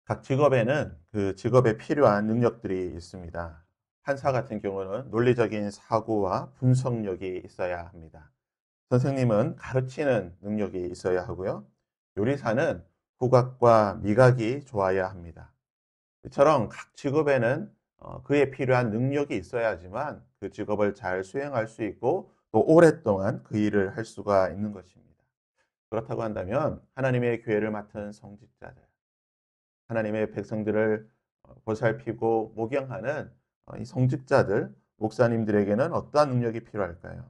각 직업에는 그 직업에 필요한 능력들이 있습니다. 판사 같은 경우는 논리적인 사고와 분석력이 있어야 합니다. 선생님은 가르치는 능력이 있어야 하고요. 요리사는 후각과 미각이 좋아야 합니다. 이처럼 각 직업에는 그에 필요한 능력이 있어야지만 그 직업을 잘 수행할 수 있고 또 오랫동안 그 일을 할 수가 있는 것입니다. 그렇다고 한다면 하나님의 교회를 맡은 성직자들, 하나님의 백성들을 보살피고 목양하는 이 성직자들, 목사님들에게는 어떠한 능력이 필요할까요?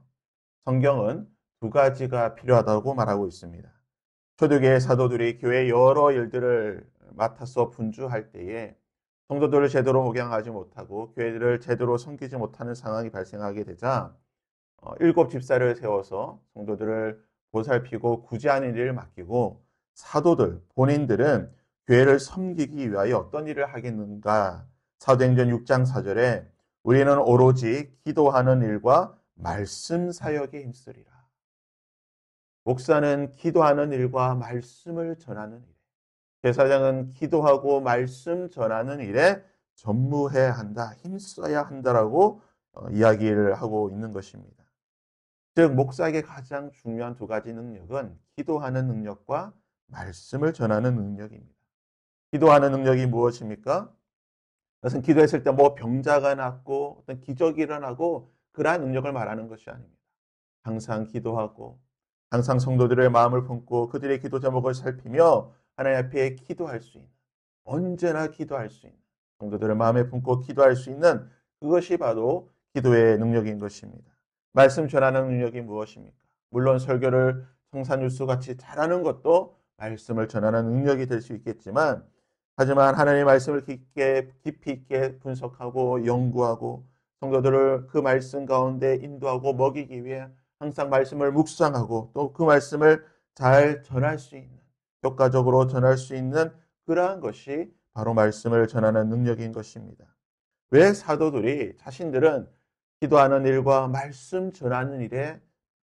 성경은 두 가지가 필요하다고 말하고 있습니다. 초대교회 사도들이 교회 여러 일들을 맡아서 분주할 때에 성도들을 제대로 목양하지 못하고 교회들을 제대로 섬기지 못하는 상황이 발생하게 되자 일곱 집사를 세워서 성도들을 보살피고 구제하는 일을 맡기고 사도들 본인들은 교회를 섬기기 위하여 어떤 일을 하겠는가? 사도행전 6장 4절에 우리는 오로지 기도하는 일과 말씀 사역에 힘쓰리라. 목사는 기도하는 일과 말씀을 전하는 일, 제사장은 기도하고 말씀 전하는 일에 전무해야 한다, 힘써야 한다라고 이야기를 하고 있는 것입니다. 즉 목사에게 가장 중요한 두 가지 능력은 기도하는 능력과 말씀을 전하는 능력입니다. 기도하는 능력이 무엇입니까? 그것은 기도했을 때 뭐 병자가 낫고 어떤 기적이 일어나고 그러한 능력을 말하는 것이 아닙니다. 항상 기도하고 항상 성도들의 마음을 품고 그들의 기도 제목을 살피며 하나님 앞에 기도할 수 있는, 언제나 기도할 수 있는, 성도들의 마음에 품고 기도할 수 있는 그것이 바로 기도의 능력인 것입니다. 말씀 전하는 능력이 무엇입니까? 물론 설교를 청산유수 같이 잘하는 것도 말씀을 전하는 능력이 될 수 있겠지만, 하지만 하나님의 말씀을 깊이 있게 분석하고 연구하고 성도들을 그 말씀 가운데 인도하고 먹이기 위해 항상 말씀을 묵상하고 또 그 말씀을 잘 전할 수 있는, 효과적으로 전할 수 있는 그러한 것이 바로 말씀을 전하는 능력인 것입니다. 왜 사도들이 자신들은 기도하는 일과 말씀 전하는 일에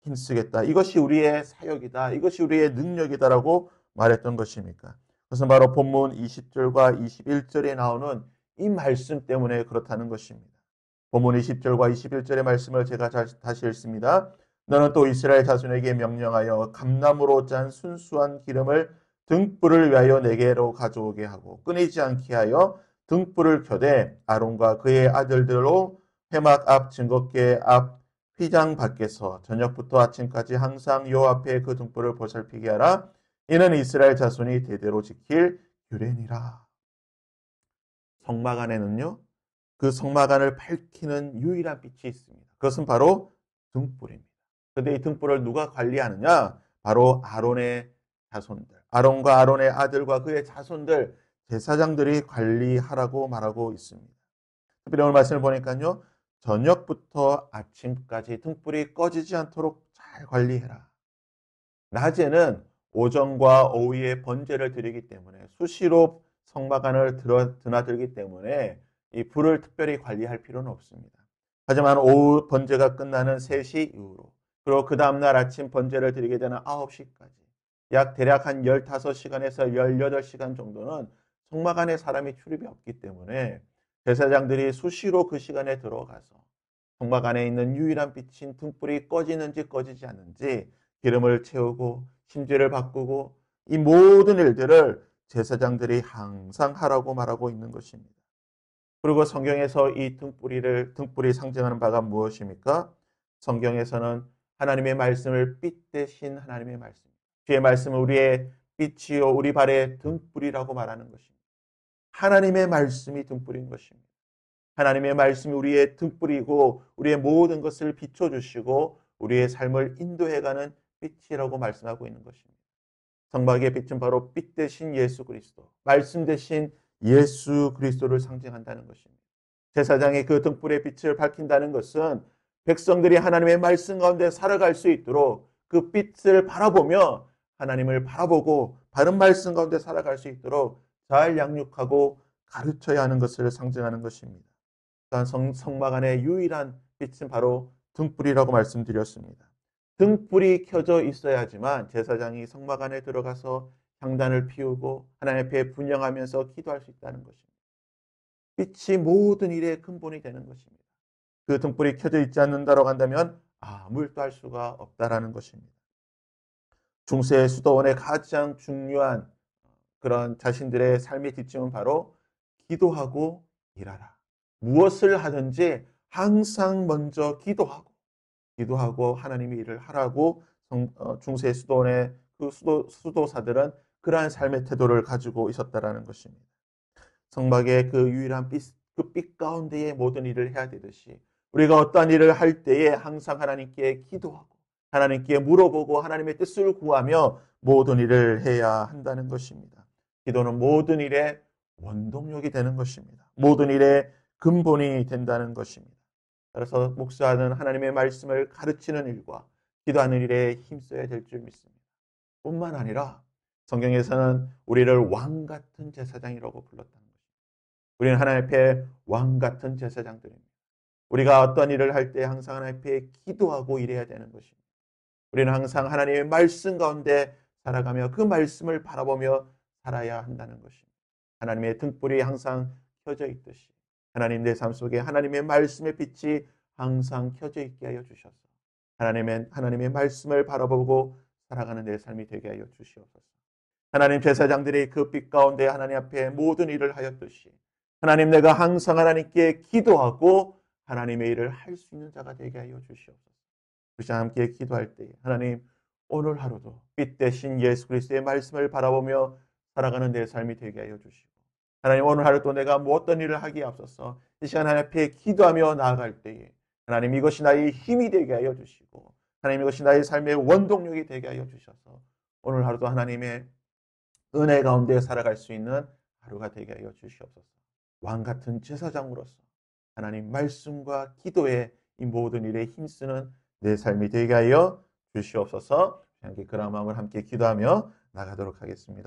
힘쓰겠다, 이것이 우리의 사역이다, 이것이 우리의 능력이다라고 말했던 것입니까? 그것은 바로 본문 20절과 21절에 나오는 이 말씀 때문에 그렇다는 것입니다. 본문 20절과 21절의 말씀을 제가 다시 읽습니다. 너는 또 이스라엘 자손에게 명령하여 감나무로 짠 순수한 기름을 등불을 위하여 내게로 가져오게 하고 끊이지 않게 하여 등불을 켜되 아론과 그의 아들들로 회막 앞 증거궤 앞 휘장 밖에서 저녁부터 아침까지 항상 요 앞에 그 등불을 보살피게 하라. 이는 이스라엘 자손이 대대로 지킬 규례니라. 성막 안에는요, 그 성막 안을 밝히는 유일한 빛이 있습니다. 그것은 바로 등불입니다. 그런데 이 등불을 누가 관리하느냐? 바로 아론의 자손들, 아론과 아론의 아들과 그의 자손들, 제사장들이 관리하라고 말하고 있습니다. 특별히 오늘 말씀을 보니까요, 저녁부터 아침까지 등불이 꺼지지 않도록 잘 관리해라. 낮에는 오전과 오후에 번제를 드리기 때문에 수시로 성막 안을 드나들기 때문에 이 불을 특별히 관리할 필요는 없습니다. 하지만 오후 번제가 끝나는 3시 이후로, 그리고 그 다음날 아침 번제를 드리게 되는 9시까지 약 대략 한 15시간에서 18시간 정도는 성막 안에 사람이 출입이 없기 때문에 제사장들이 수시로 그 시간에 들어가서 성막 안에 있는 유일한 빛인 등불이 꺼지는지 꺼지지 않는지 기름을 채우고 심지를 바꾸고 이 모든 일들을 제사장들이 항상 하라고 말하고 있는 것입니다. 그리고 성경에서 이 등불이 상징하는 바가 무엇입니까? 성경에서는 하나님의 말씀을 빛 대신 하나님의 말씀, 주의 말씀은 우리의 빛이요 우리 발의 등불이라고 말하는 것입니다. 하나님의 말씀이 등불인 것입니다. 하나님의 말씀이 우리의 등불이고 우리의 모든 것을 비춰주시고 우리의 삶을 인도해가는 빛이라고 말씀하고 있는 것입니다. 성막의 빛은 바로 빛 대신 예수 그리스도, 말씀 대신 예수 그리스도를 상징한다는 것입니다. 제사장이 그 등불의 빛을 밝힌다는 것은 백성들이 하나님의 말씀 가운데 살아갈 수 있도록 그 빛을 바라보며 하나님을 바라보고 바른 말씀 가운데 살아갈 수 있도록 잘 양육하고 가르쳐야 하는 것을 상징하는 것입니다. 성막 안의 유일한 빛은 바로 등불이라고 말씀드렸습니다. 등불이 켜져 있어야지만 제사장이 성막 안에 들어가서 향단을 피우고 하나님 앞에 분향하면서 기도할 수 있다는 것입니다. 빛이 모든 일의 근본이 되는 것입니다. 그 등불이 켜져 있지 않는다라고 한다면 아무것도 할 수가 없다라는 것입니다. 중세 수도원의 가장 중요한 그런 자신들의 삶의 지침은 바로 기도하고 일하라. 무엇을 하든지 항상 먼저 기도하고 하나님의 일을 하라고 중세 수도원의 그 수도사들은 그러한 삶의 태도를 가지고 있었다라는 것입니다. 성막의 그 유일한 그 빛 가운데에 모든 일을 해야 되듯이 우리가 어떠한 일을 할 때에 항상 하나님께 기도하고 하나님께 물어보고 하나님의 뜻을 구하며 모든 일을 해야 한다는 것입니다. 기도는 모든 일의 원동력이 되는 것입니다. 모든 일의 근본이 된다는 것입니다. 그래서 목사는 하나님의 말씀을 가르치는 일과 기도하는 일에 힘써야 될 줄 믿습니다. 뿐만 아니라 성경에서는 우리를 왕 같은 제사장이라고 불렀다는 것입니다. 우리는 하나님 앞에 왕 같은 제사장들입니다. 우리가 어떤 일을 할 때 항상 하나님 앞에 기도하고 일해야 되는 것입니다. 우리는 항상 하나님의 말씀 가운데 살아가며 그 말씀을 바라보며 살아야 한다는 것입니다. 하나님의 등불이 항상 켜져 있듯이 하나님 내 삶 속에 하나님의 말씀의 빛이 항상 켜져 있게 하여 주셔서 하나님의 말씀을 바라보고 살아가는 내 삶이 되게 하여 주시옵소서. 하나님 제사장들이 그 빛 가운데 하나님 앞에 모든 일을 하였듯이 하나님 내가 항상 하나님께 기도하고 하나님의 일을 할 수 있는 자가 되게 하여 주시옵소서. 우리 함께 기도할 때 하나님 오늘 하루도 빛 대신 예수 그리스도의 말씀을 바라보며 살아가는 내 삶이 되게 하여 주시고 하나님 오늘 하루도 내가 어떤 일을 하기에 앞서서 이 시간 하나님 앞에 기도하며 나아갈 때에 하나님 이것이 나의 힘이 되게 하여 주시고 하나님 이것이 나의 삶의 원동력이 되게 하여 주셔서 오늘 하루도 하나님의 은혜 가운데 살아갈 수 있는 하루가 되게 하여 주시옵소서. 왕 같은 제사장으로서 하나님 말씀과 기도에 이 모든 일에 힘쓰는 내 삶이 되게 하여 주시옵소서. 그런 마음을 함께 기도하며 나가도록 하겠습니다.